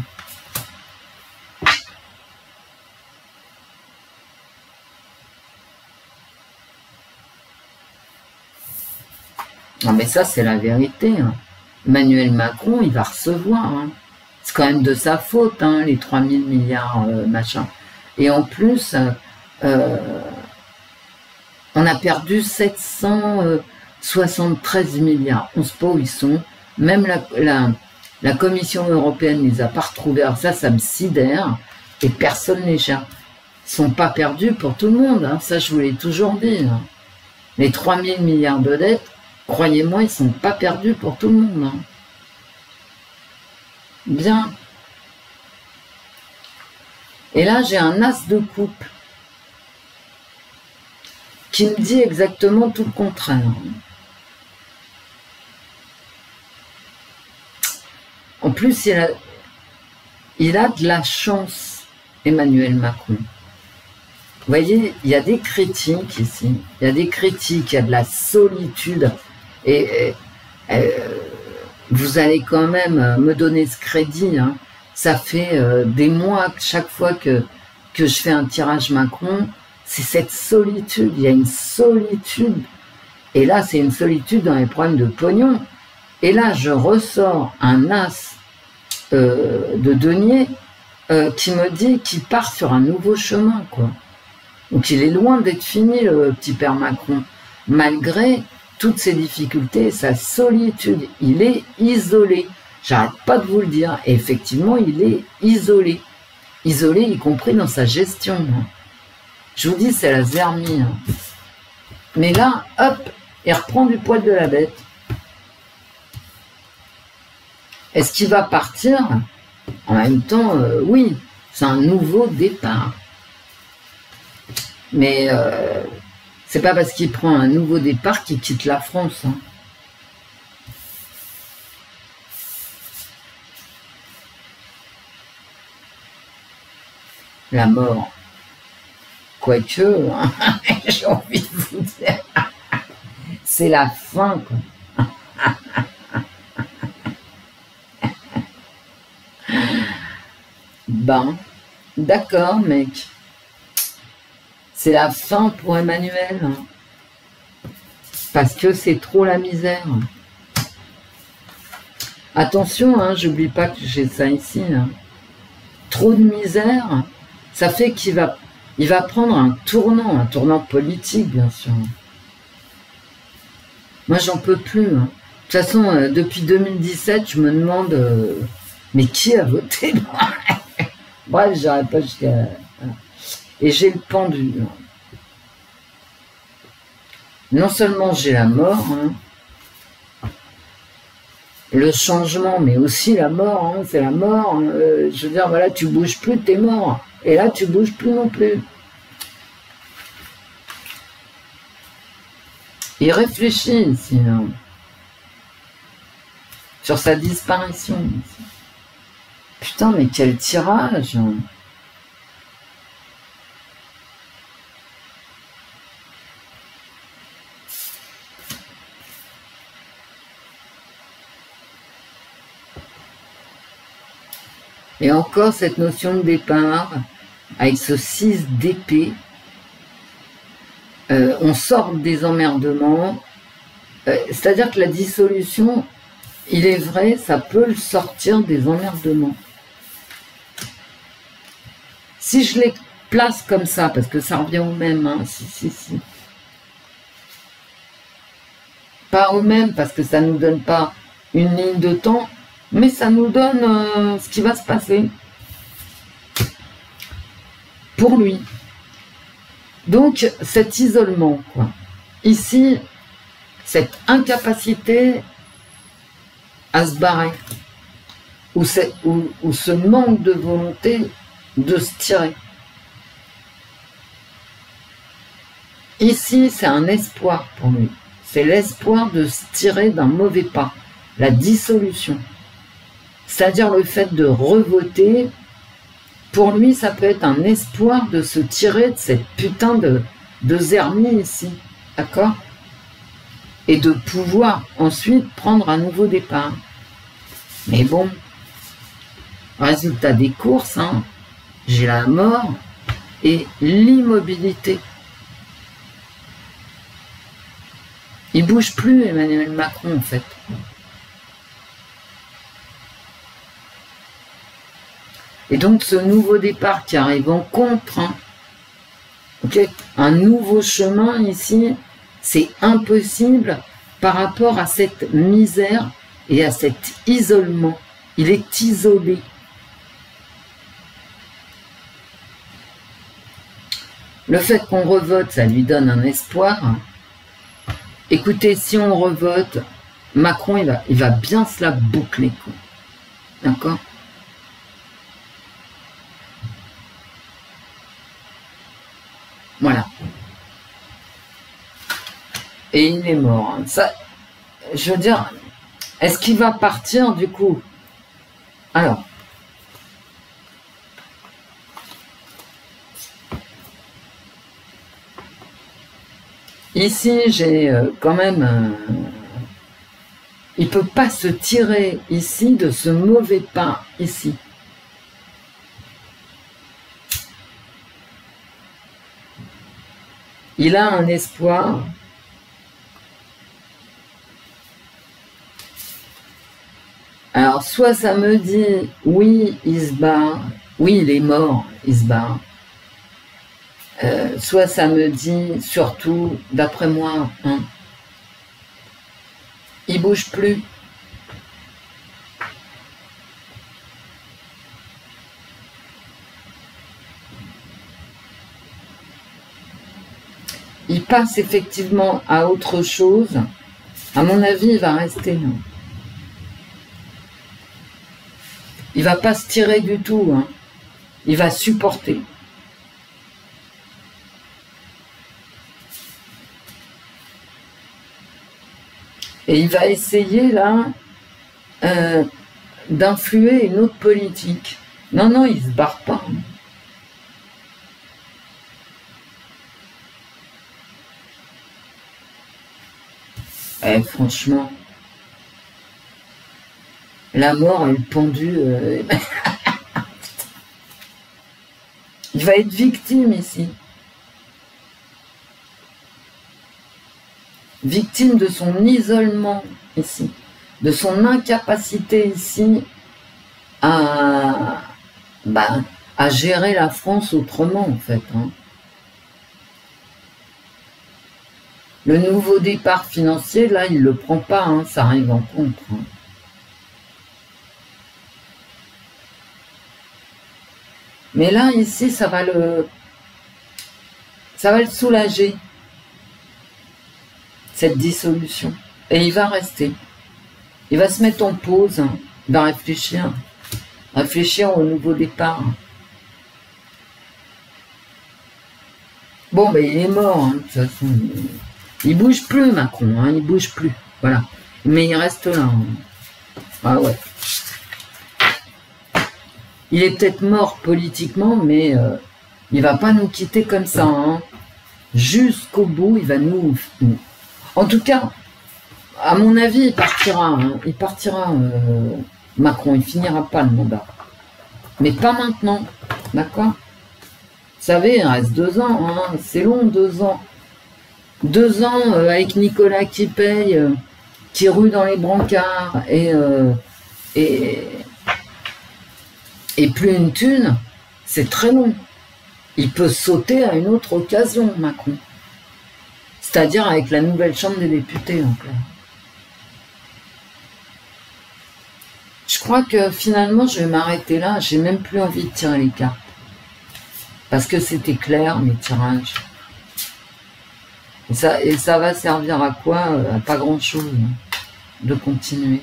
Non mais ça, c'est la vérité. Hein. Emmanuel Macron, il va recevoir. Hein. C'est quand même de sa faute, hein, les 3 000 milliards, machin. Et en plus... on a perdu 773 milliards. On ne sait pas où ils sont. Même la Commission européenne ne les a pas retrouvés. Alors ça me sidère. Et personne ne les cherche. Ils ne sont pas perdus pour tout le monde. Hein. Ça, je vous l'ai toujours dit. Hein. Les 3 000 milliards de dettes, croyez-moi, ils ne sont pas perdus pour tout le monde. Hein. Bien. Et là, j'ai un as de coupe qui me dit exactement tout le contraire. En plus, il a de la chance, Emmanuel Macron. Vous voyez, il y a des critiques ici. Il y a des critiques, il y a de la solitude. Et vous allez quand même me donner ce crédit. Hein. Ça fait des mois que chaque fois que je fais un tirage Macron, c'est cette solitude. Il y a une solitude. Et là, c'est une solitude dans les problèmes de pognon. Et là, je ressors un as de denier qui me dit qu'il part sur un nouveau chemin, quoi. Donc il est loin d'être fini, le petit père Macron, malgré toutes ses difficultés et sa solitude. Il est isolé. J'arrête pas de vous le dire. Et effectivement, il est isolé. Isolé, y compris dans sa gestion. Je vous dis, c'est la zermie. Mais là, hop, il reprend du poil de la bête. Est-ce qu'il va partir? En même temps, oui, c'est un nouveau départ. Mais c'est pas parce qu'il prend un nouveau départ qu'il quitte la France. Hein. La mort. Quoique, hein, j'ai envie de vous dire, c'est la fin, quoi. Ben, d'accord, mec. C'est la fin pour Emmanuel. Parce que c'est trop la misère. Attention, hein, j'oublie pas que j'ai ça ici. Hein. Trop de misère, ça fait qu'il va prendre un tournant politique, bien sûr. Moi, j'en peux plus. Hein. De toute façon, depuis 2017, je me demande, mais qui a voté? Bref, j'arrête pas jusqu'à... Et j'ai le pendu. Non seulement j'ai la mort, hein, le changement, mais aussi la mort, hein, c'est la mort. Je veux dire, voilà, tu bouges plus, t'es mort. Et là, tu bouges plus non plus. Il réfléchit ici, hein, sur sa disparition. Ici. Putain, mais quel tirage! Hein. Et encore cette notion de départ, avec ce 6 d'épée, on sort des emmerdements, c'est-à-dire que la dissolution, il est vrai, ça peut le sortir des emmerdements. Si je les place comme ça, parce que ça revient au même, hein, si. Pas au même, parce que ça ne nous donne pas une ligne de temps, mais ça nous donne ce qui va se passer pour lui. Donc, cet isolement, quoi. Ici, cette incapacité à se barrer, ou ce manque de volonté de se tirer. Ici, c'est un espoir pour lui. C'est l'espoir de se tirer d'un mauvais pas, la dissolution. C'est-à-dire le fait de revoter, pour lui, ça peut être un espoir de se tirer de cette putain de zermie ici, d'accord? Et de pouvoir ensuite prendre un nouveau départ. Mais bon, résultat des courses, hein, j'ai la mort et l'immobilité. Il bouge plus, Emmanuel Macron, en fait. Et donc, ce nouveau départ qui arrive en contre, hein, okay, un nouveau chemin ici, c'est impossible par rapport à cette misère et à cet isolement. Il est isolé. Le fait qu'on revote, ça lui donne un espoir. Écoutez, si on revote, Macron, il va bien se la boucler. D'accord ? Voilà. Et il est mort. Ça, je veux dire, est-ce qu'il va partir du coup? Alors. Ici, j'ai quand même... il ne peut pas se tirer ici de ce mauvais pas ici. Il a un espoir. Alors, soit ça me dit, oui, il se bat, oui, il est mort, il se bat. Soit ça me dit, surtout, d'après moi, hein, il bouge plus. Il passe effectivement à autre chose. À mon avis, il va rester. Il va pas se tirer du tout. Hein. Il va supporter. Et il va essayer, là, d'influer une autre politique. Non, non, il se barre pas. Franchement, la mort et le pendu, il va être victime ici. Victime de son isolement ici, de son incapacité ici à gérer la France autrement en fait. Hein. Le nouveau départ financier, là, il ne le prend pas, hein, ça arrive en contre. Hein. Mais là, ici, ça va le soulager, cette dissolution. Et il va rester. Il va se mettre en pause, hein. Il va réfléchir. Réfléchir au nouveau départ. Bon, ben, il est mort, hein, de toute façon. Il bouge plus, Macron, hein, il bouge plus. Voilà. Mais il reste là. Hein. Ah ouais. Il est peut-être mort politiquement, mais il va pas nous quitter comme ça. Hein. Jusqu'au bout, il va nous... En tout cas, à mon avis, il partira. Hein. Il partira, Macron. Il finira pas le mandat. Mais pas maintenant. D'accord? Vous savez, il reste 2 ans. Hein. C'est long, 2 ans. 2 ans avec Nicolas qui paye, qui rue dans les brancards et plus une thune, c'est très long. Il peut sauter à une autre occasion, Macron. C'est-à-dire avec la nouvelle Chambre des députés, en clair. Je crois que finalement, je vais m'arrêter là. J'ai même plus envie de tirer les cartes. Parce que c'était clair, mes tirages. Et ça va servir à quoi? À pas grand-chose, hein, de continuer.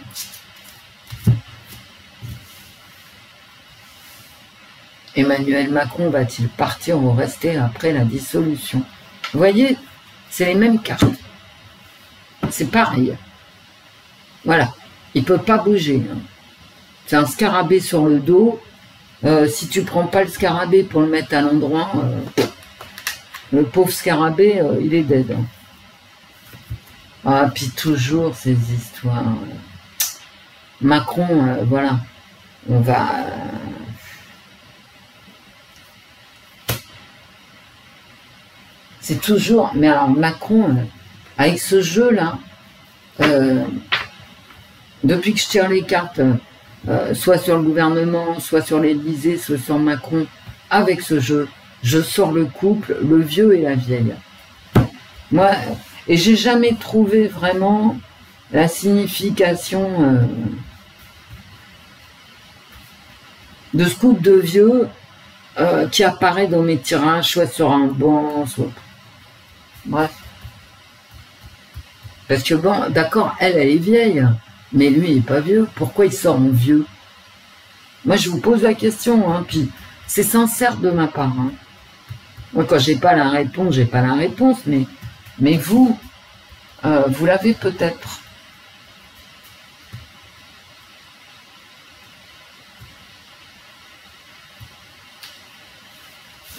Emmanuel Macron va-t-il partir ou rester après la dissolution? Vous voyez, c'est les mêmes cartes. C'est pareil. Voilà, il ne peut pas bouger. Hein. C'est un scarabée sur le dos. Si tu ne prends pas le scarabée pour le mettre à l'endroit... le pauvre scarabée, il est dead. Hein. Ah, puis toujours ces histoires. Macron, voilà. On va... c'est toujours... Mais alors, Macron, avec ce jeu-là, depuis que je tire les cartes, soit sur le gouvernement, soit sur l'Élysée, soit sur Macron, avec ce jeu, je sors le couple, le vieux et la vieille. Moi, et j'ai jamais trouvé vraiment la signification de ce couple de vieux qui apparaît dans mes tirages, soit sur un banc, soit... Bref. Parce que bon, d'accord, elle est vieille, mais lui, il n'est pas vieux. Pourquoi il sort en vieux? Moi, je vous pose la question, hein, puis c'est sincère de ma part, hein. Moi, quand j'ai pas la réponse, j'ai pas la réponse, mais vous, vous l'avez peut-être.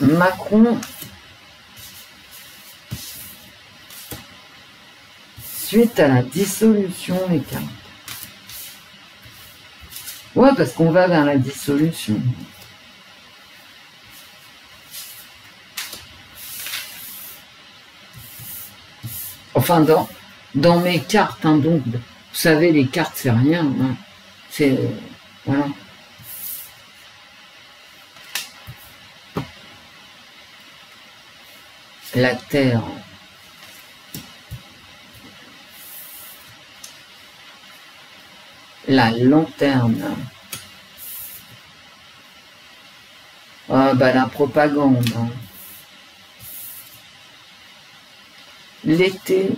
Macron, suite à la dissolution, les cartes. Ouais, parce qu'on va vers la dissolution. Enfin, dans mes cartes, hein, donc, vous savez, les cartes, c'est rien. Hein. C'est... voilà. La Terre. La lanterne. Ah, bah, la propagande. Hein. L'été.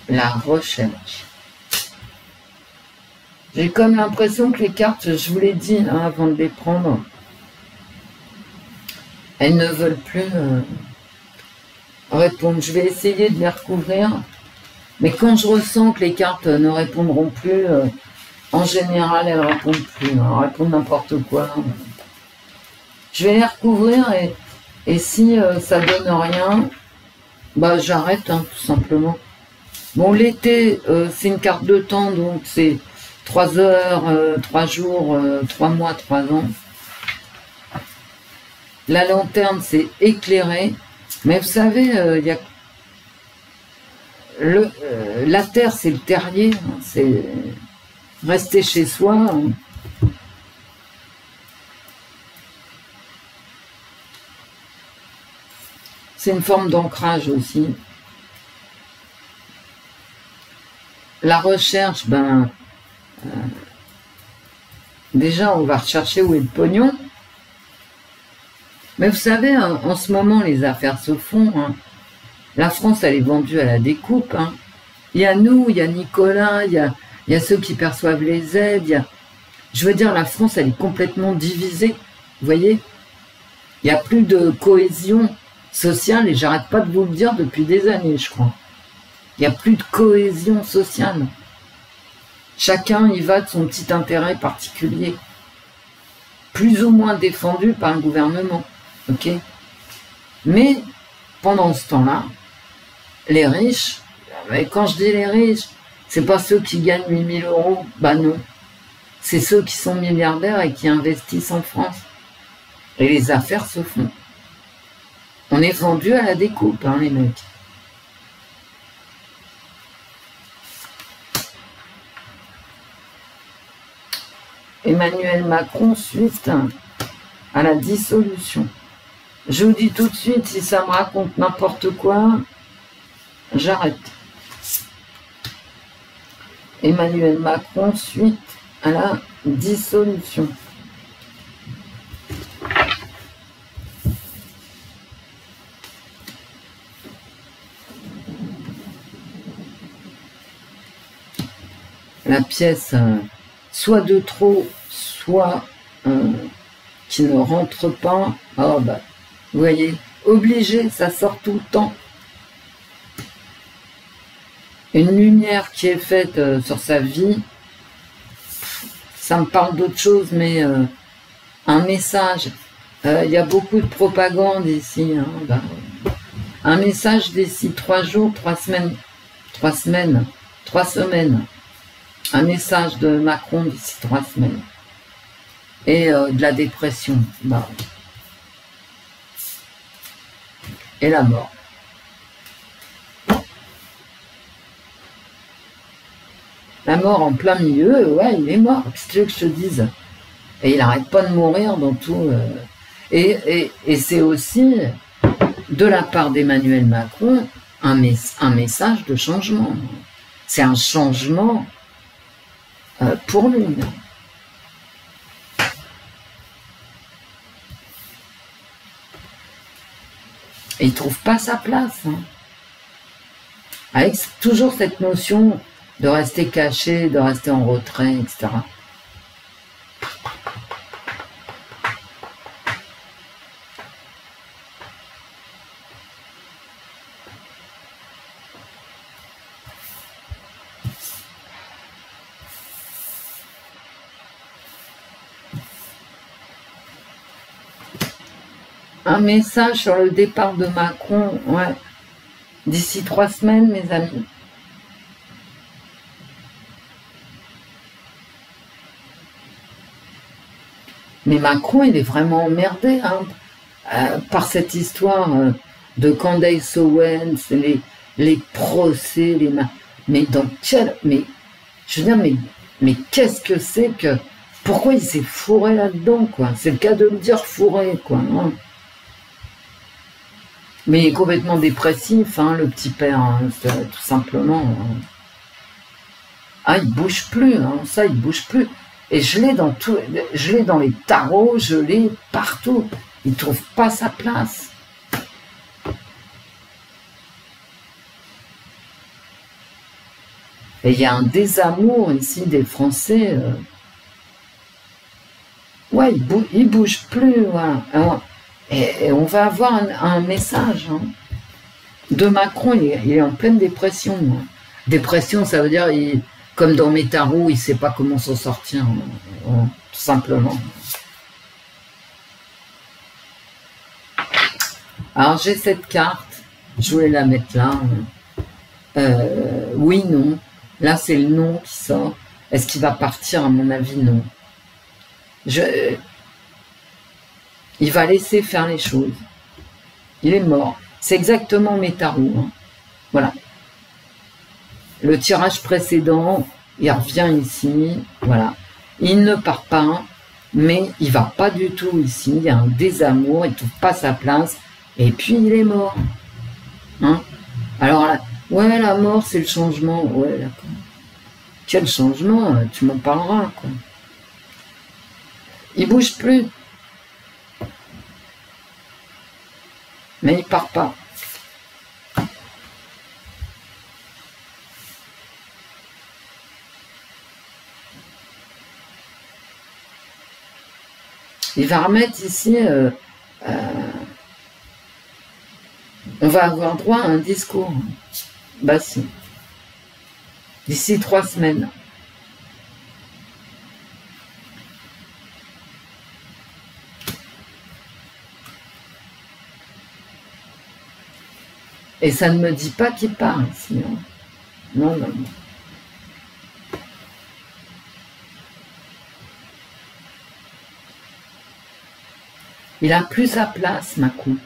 La recherche. J'ai comme l'impression que les cartes, je vous l'ai dit hein, avant de les prendre, elles ne veulent plus répondre. Je vais essayer de les recouvrir, mais quand je ressens que les cartes ne répondront plus, en général, elles ne répondent plus. Elles répondent n'importe quoi. Je vais les recouvrir et si ça donne rien, bah j'arrête hein, tout simplement. Bon, l'été, c'est une carte de temps, donc c'est 3 heures, 3 jours, 3 mois, 3 ans. La lanterne, c'est éclairé. Mais vous savez, il y a la terre, c'est le terrier. Hein, c'est rester chez soi. Hein. C'est une forme d'ancrage aussi. La recherche, ben, déjà, on va rechercher où est le pognon. Mais vous savez, en ce moment, les affaires se font. Hein. La France, elle est vendue à la découpe. Hein. Il y a nous, il y a Nicolas, il y a ceux qui perçoivent les aides. Je veux dire, la France, elle est complètement divisée. Vous voyez? Il n'y a plus de cohésion sociale, et j'arrête pas de vous le dire depuis des années, je crois. Il n'y a plus de cohésion sociale. Chacun y va de son petit intérêt particulier, plus ou moins défendu par le gouvernement. Ok? Mais pendant ce temps-là, les riches, et quand je dis les riches, c'est pas ceux qui gagnent 8 000 €, bah non. C'est ceux qui sont milliardaires et qui investissent en France. Et les affaires se font. On est vendu à la découpe, hein, les mecs. Emmanuel Macron suite à la dissolution. Je vous dis tout de suite, si ça me raconte n'importe quoi, j'arrête. Emmanuel Macron suite à la dissolution. La pièce, soit de trop, soit qui ne rentre pas. Oh bah, vous voyez, obligé, ça sort tout le temps. Une lumière qui est faite sur sa vie, ça me parle d'autre chose, mais un message. Il y a beaucoup de propagande ici. Hein, bah, un message d'ici 3 jours, 3 semaines, 3 semaines, 3 semaines. Un message de Macron d'ici 3 semaines. Et de la dépression. Bah. Et la mort. La mort en plein milieu, ouais, il est mort. Qu'est-ce que tu veux que je te dise? Et il n'arrête pas de mourir dans tout. Et c'est aussi, de la part d'Emmanuel Macron, un message de changement. C'est un changement pour lui. Et il ne trouve pas sa place. Hein. Avec toujours cette notion de rester caché, de rester en retrait, etc. Un message sur le départ de Macron, ouais. D'ici 3 semaines, mes amis. Mais Macron, il est vraiment emmerdé hein, par cette histoire de Candace Owens, les procès, mais dans quel... Mais, je veux dire, mais qu'est-ce que c'est que... Pourquoi il s'est fourré là-dedans, quoi? C'est le cas de le dire, fourré, quoi. Hein. Mais il est complètement dépressif, hein, le petit père, hein, tout simplement. Hein. Ah, il bouge plus, hein, ça, il bouge plus. Et je l'ai dans tout, je l'ai dans les tarots, je l'ai partout. Il trouve pas sa place. Et il y a un désamour ici des Français. Ouais, il bouge plus, voilà. Et on va avoir un message hein. De Macron, il est en pleine dépression. Hein. Dépression, ça veut dire, comme dans mes tarots, il ne sait pas comment s'en sortir, hein, tout simplement. Alors, j'ai cette carte, je voulais la mettre là. Oui, non. Là, c'est le non qui sort. Est-ce qu'il va partir? À mon avis, non. Il va laisser faire les choses. Il est mort. C'est exactement mes tarots. Hein. Voilà. Le tirage précédent, il revient ici. Voilà. Il ne part pas, mais il va pas du tout ici. Il y a un désamour, il ne trouve pas sa place. Et puis, il est mort. Hein? Alors là, ouais, la mort, c'est le changement. Ouais, d'accord. Quel changement? Tu m'en parleras, quoi. Il bouge plus. Mais il part pas. Il va remettre ici, on va avoir droit à un discours. Bah si. D'ici 3 semaines. Et ça ne me dit pas qu'il part ici. Hein. Non, non, non. Il a plus sa place, Macron.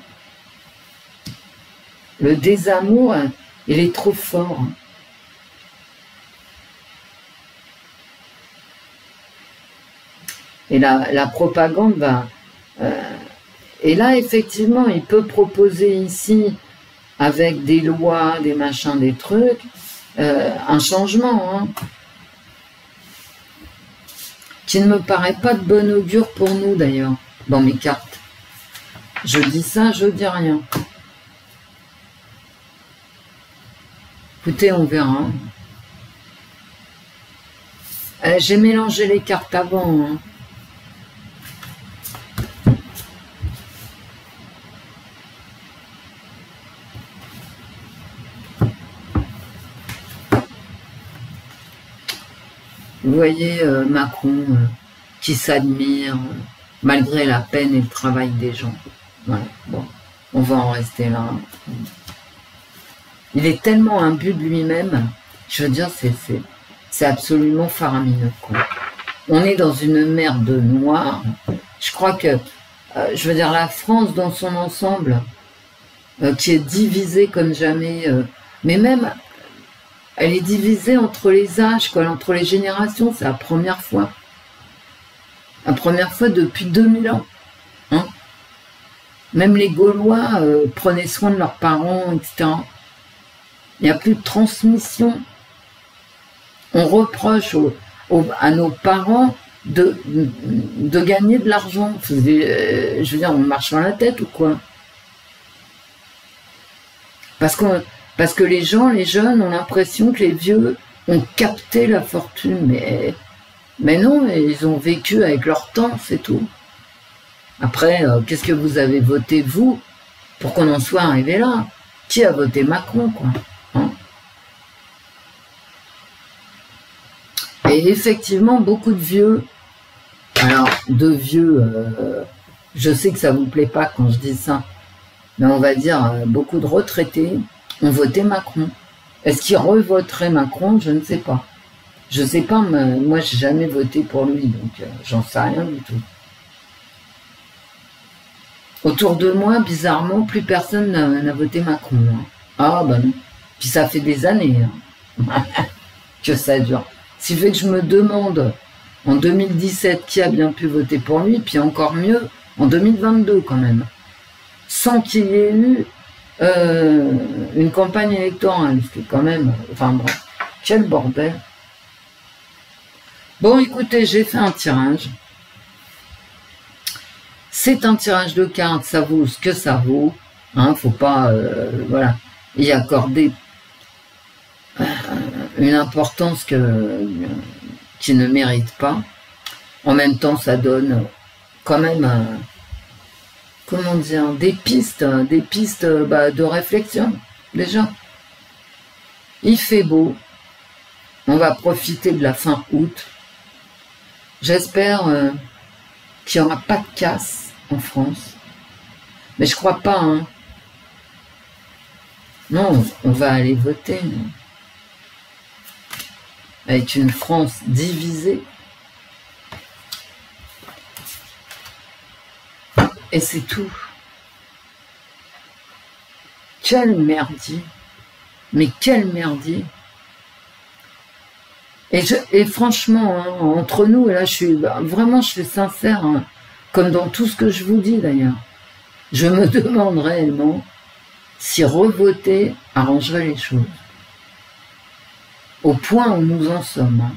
Le désamour, il est trop fort. Et la propagande va... et là, effectivement, il peut proposer ici, avec des lois, des machins, des trucs, un changement, hein, qui ne me paraît pas de bon augure pour nous, d'ailleurs, dans mes cartes. Je dis ça, je dis rien. Écoutez, on verra. J'ai mélangé les cartes avant. Hein. Vous voyez Macron qui s'admire malgré la peine et le travail des gens. Voilà. Bon, on va en rester là. Il est tellement imbu de lui-même, je veux dire, c'est absolument faramineux, quoi. On est dans une merde noire. Je crois que, je veux dire, la France dans son ensemble, qui est divisée comme jamais, mais même, elle est divisée entre les âges, quoi, entre les générations, c'est la première fois. La première fois depuis 2000 ans. Hein. Même les Gaulois prenaient soin de leurs parents, etc. Il n'y a plus de transmission. On reproche à nos parents de gagner de l'argent. Je veux dire, on marche sur la tête ou quoi? Parce que les jeunes ont l'impression que les vieux ont capté la fortune. Mais non, ils ont vécu avec leur temps, c'est tout. Après, qu'est-ce que vous avez voté, vous, pour qu'on en soit arrivé là? Qui a voté Macron, quoi? Hein? Et effectivement, beaucoup de vieux, alors de vieux Je sais que ça vous plaît pas quand je dis ça, mais on va dire beaucoup de retraités ont voté Macron. Est-ce qu'ils revoteraient Macron? Je ne sais pas. Je sais pas, mais moi j'ai jamais voté pour lui, donc j'en sais rien du tout. Autour de moi, bizarrement, plus personne n'a voté Macron. Hein. Ah bah non. Puis ça fait des années hein, que ça dure. Ce qui fait que je me demande, en 2017, qui a bien pu voter pour lui, puis encore mieux, en 2022 quand même. Sans qu'il y ait eu une campagne électorale. C'était quand même... Enfin bref, quel bordel. Bon, écoutez, j'ai fait un tirage. C'est un tirage de cartes, ça vaut ce que ça vaut. Hein, faut pas, voilà, y accorder une importance qui ne mérite pas. En même temps, ça donne quand même, comment dire, des pistes de réflexion, déjà. Il fait beau. On va profiter de la fin août. J'espère qu'il n'y aura pas de casse en France. Mais je crois pas, hein. Non, on va aller voter. Avec une France divisée. Et c'est tout. Quel merdier. Mais quel merdier. Et franchement, hein, entre nous, et là, je suis sincère, hein, comme dans tout ce que je vous dis d'ailleurs. Je me demande réellement si revoter arrangerait les choses. Au point où nous en sommes, hein,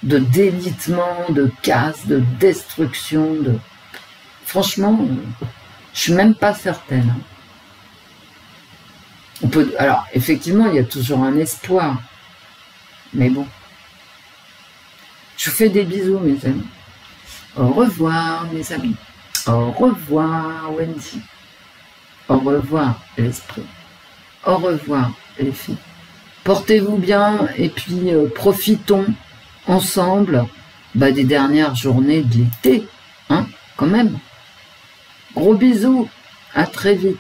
de délitement, de casse, de destruction, de... Franchement, je suis même pas certaine. Hein. On peut... Alors, effectivement, il y a toujours un espoir. Mais bon. Je vous fais des bisous, mes amis. Au revoir, mes amis. Au revoir, Wendy. Au revoir, l'esprit. Au revoir, les filles. Portez-vous bien et puis profitons ensemble des dernières journées de l'été. Hein, quand même. Gros bisous. À très vite.